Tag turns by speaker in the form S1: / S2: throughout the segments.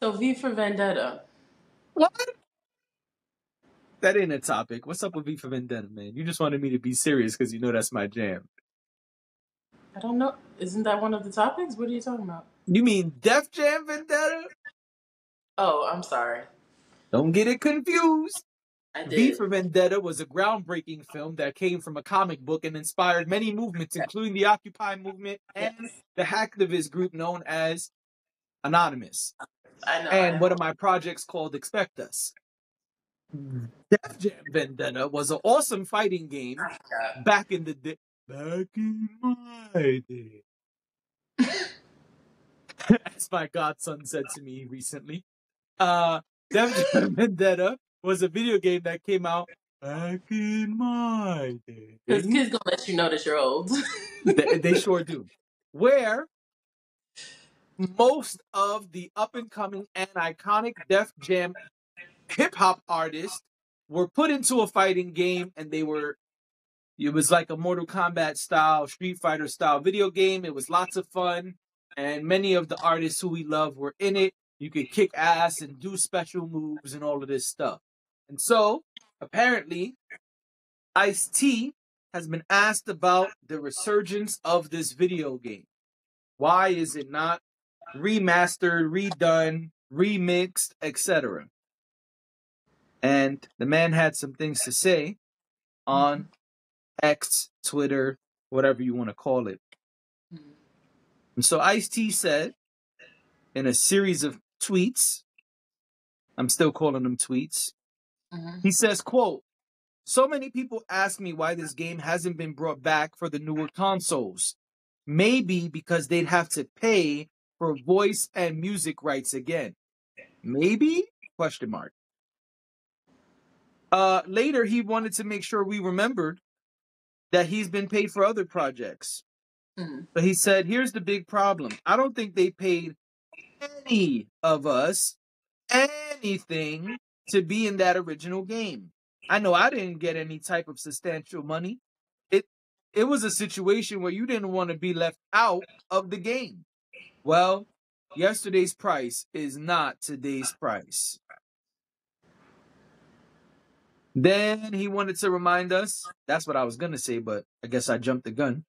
S1: So V for Vendetta.
S2: What? That ain't a topic. What's up with V for Vendetta, man? You just wanted me to be serious because you know that's my jam.
S1: I don't know. Isn't that one of the topics? What are you talking about?
S2: You mean Def Jam Vendetta?
S1: Oh, I'm sorry.
S2: Don't get it confused.
S1: I
S2: V
S1: did.
S2: for Vendetta was a groundbreaking film that came from a comic book and inspired many movements, including the Occupy movement and
S1: Yes.
S2: the hacktivist group known as Anonymous.
S1: I know.
S2: And one of my projects called Expect Us. Def Jam Vendetta was an awesome fighting game
S1: Yeah.
S2: back in the day. Back in my day. As my godson said to me recently. Def Jam Vendetta was a video game that came out back in my day.
S1: Because kids gonna let you know that you're old.
S2: They sure do. Where most of the up and coming and iconic Def Jam hip hop artists were put into a fighting game, and it was like a Mortal Kombat style, Street Fighter style video game. It was lots of fun, and many of the artists who we love were in it. You could kick ass and do special moves and all of this stuff. And so, apparently, Ice-T has been asked about the resurgence of this video game. Why is it not remastered, redone, remixed, etc.? And the man had some things to say on X, Twitter, whatever you want to call it. And so Ice-T said in a series of tweets, I'm still calling them tweets, he says, quote, "So many people ask me why this game hasn't been brought back for the newer consoles. Maybe because they'd have to pay for voice and music rights again. Maybe? Question mark. Later, he wanted to make sure we remembered that he's been paid for other projects. But he said, here's the big problem. I don't think they paid any of us anything to be in that original game. I know I didn't get any type of substantial money. It was a situation where you didn't want to be left out of the game. Well, yesterday's price is not today's price." Then he wanted to remind us, that's what I was going to say, but I guess I jumped the gun.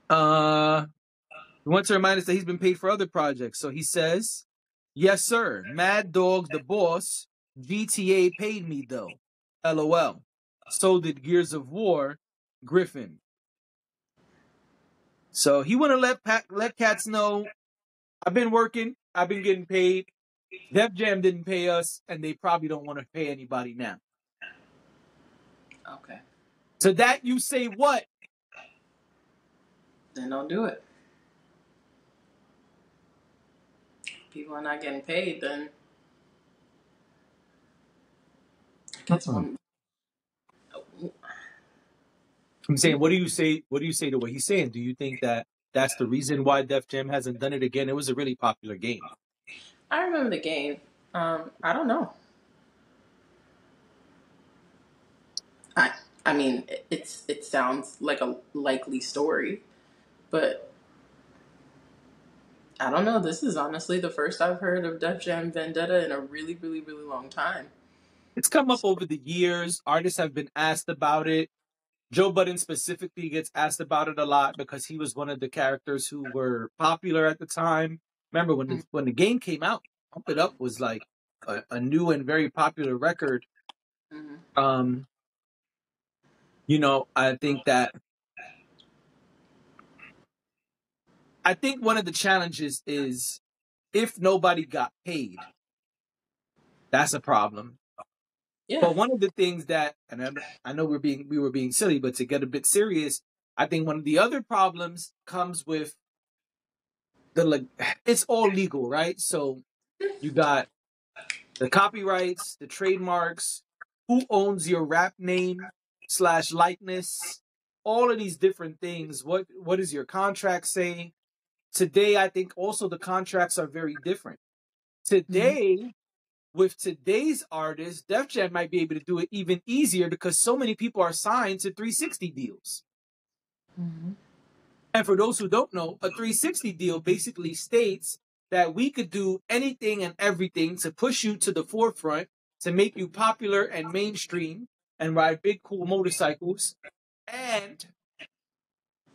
S2: He wants to remind us that he's been paid for other projects. So he says, "Yes, sir. Mad Dog the Boss, GTA paid me though. LOL. So did Gears of War, Griffin." So he want to let cats know, I've been working, I've been getting paid. Def Jam didn't pay us, and they probably don't want to pay anybody now.
S1: Okay.
S2: So that you say what?
S1: Then don't do it. People are not getting paid, then I guess one.
S2: I'm saying, what do you say? What do you say to what he's saying? Do you think that that's the reason why Def Jam hasn't done it again? It was a really popular game.
S1: I remember the game. I don't know. I mean, it sounds like a likely story, but I don't know. This is honestly the first I've heard of Def Jam Vendetta in a really, really, really long time.
S2: It's come up over the years. Artists have been asked about it. Joe Budden specifically gets asked about it a lot because he was one of the characters who were popular at the time. Remember when the game came out, Pump It Up was like a new and very popular record. You know, I think one of the challenges is if nobody got paid, that's a problem.
S1: Yeah.
S2: But one of the things that, and I know we were being silly, but to get a bit serious, I think one of the other problems comes with it's all legal, right? So you got the copyrights, the trademarks, who owns your rap name / likeness, all of these different things. What does your contract say? Today, I think also the contracts are very different. Today, with today's artists, Def Jam might be able to do it even easier because so many people are signed to 360 deals. And for those who don't know, a 360 deal basically states that we could do anything and everything to push you to the forefront, to make you popular and mainstream and ride big, cool motorcycles. And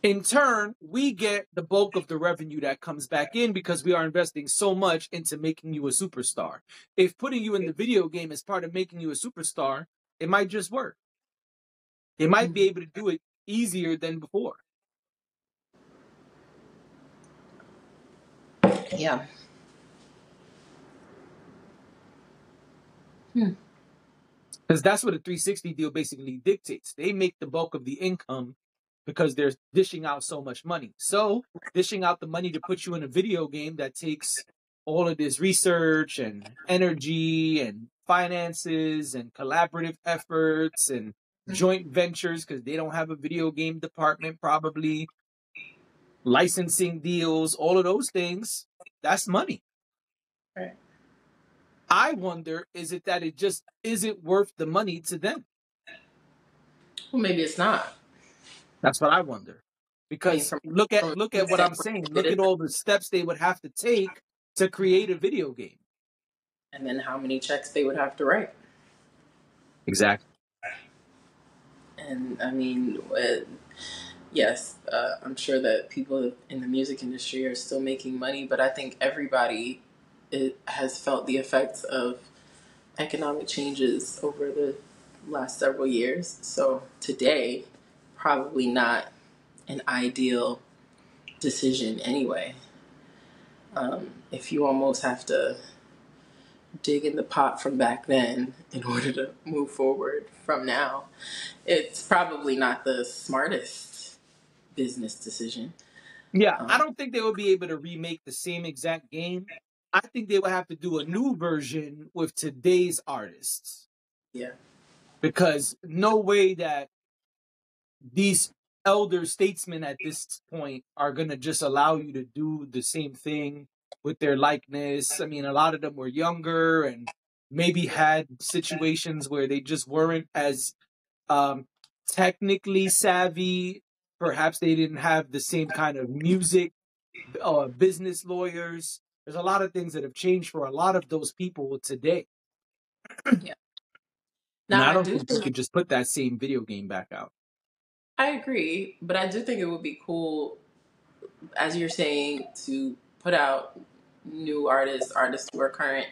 S2: in turn, we get the bulk of the revenue that comes back in because we are investing so much into making you a superstar. If putting you in the video game is part of making you a superstar, it might just work. They might be able to do it easier than before.
S1: Yeah.
S2: Because that's what a 360 deal basically dictates. They make the bulk of the income because they're dishing out so much money. So dishing out the money to put you in a video game that takes all of this research and energy and finances and collaborative efforts and joint ventures because they don't have a video game department probably, licensing deals, all of those things, that's money.
S1: Right.
S2: I wonder, is it that it just isn't worth the money to them?
S1: Well, maybe it's not.
S2: That's what I wonder. Because look at what I'm saying. Look at all the steps they would have to take to create a video game.
S1: And then how many checks they would have to write.
S2: Exactly.
S1: And I mean, yes, I'm sure that people in the music industry are still making money, but I think everybody has felt the effects of economic changes over the last several years. So today, probably not an ideal decision anyway. If you almost have to dig in the pot from back then in order to move forward from now, it's probably not the smartest business decision.
S2: Yeah, I don't think they would be able to remake the same exact game. I think they would have to do a new version with today's artists.
S1: Yeah.
S2: Because no way that these elder statesmen at this point are going to just allow you to do the same thing with their likeness. I mean, a lot of them were younger and maybe had situations where they just weren't as technically savvy. Perhaps they didn't have the same kind of music business lawyers. There's a lot of things that have changed for a lot of those people today.
S1: Yeah.
S2: And
S1: Now,
S2: I don't think you could just put that same video game back out.
S1: I agree, but I do think it would be cool, as you're saying, to put out new artists who are current,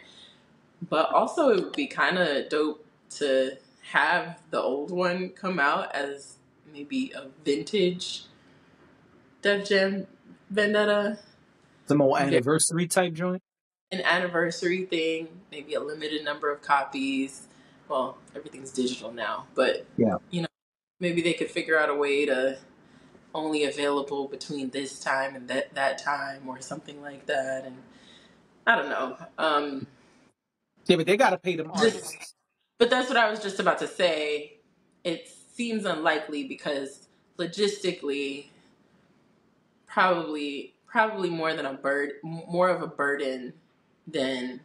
S1: but also it would be kind of dope to have the old one come out as maybe a vintage Def Jam Vendetta.
S2: Some old anniversary type joint.
S1: An anniversary thing, maybe a limited number of copies. Well, everything's digital now, but
S2: yeah,
S1: maybe they could figure out a way to only available between this time and that time or something like that. And I don't know.
S2: Yeah, but they got to pay them artists.
S1: But that's what I was just about to say. It seems unlikely because logistically, probably more of a burden than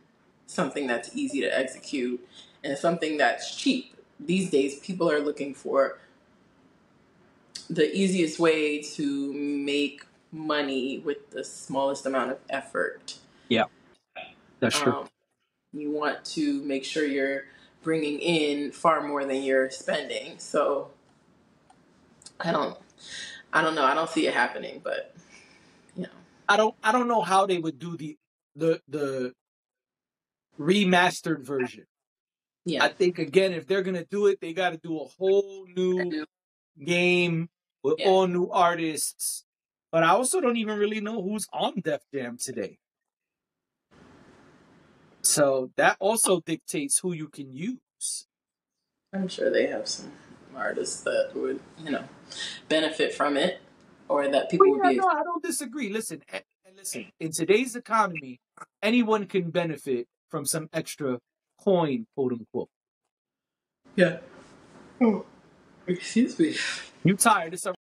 S1: something that's easy to execute and something that's cheap. These days, people are looking for the easiest way to make money with the smallest amount of effort.
S2: Yeah, that's true.
S1: You want to make sure you're bringing in far more than you're spending. So I don't know. I don't see it happening, but you know.
S2: I don't know how they would do the remastered version.
S1: Yeah.
S2: I think again, if they're gonna do it, they got to do a whole new game with all new artists. But I also don't even really know who's on Def Jam today. So that also dictates who you can use.
S1: I'm sure they have some artists that would, benefit from it, or that people would be.
S2: No, I don't disagree. Listen, in today's economy, anyone can benefit from some extra coin, quote unquote.
S1: Yeah. Oh, excuse me.
S2: You tired? It's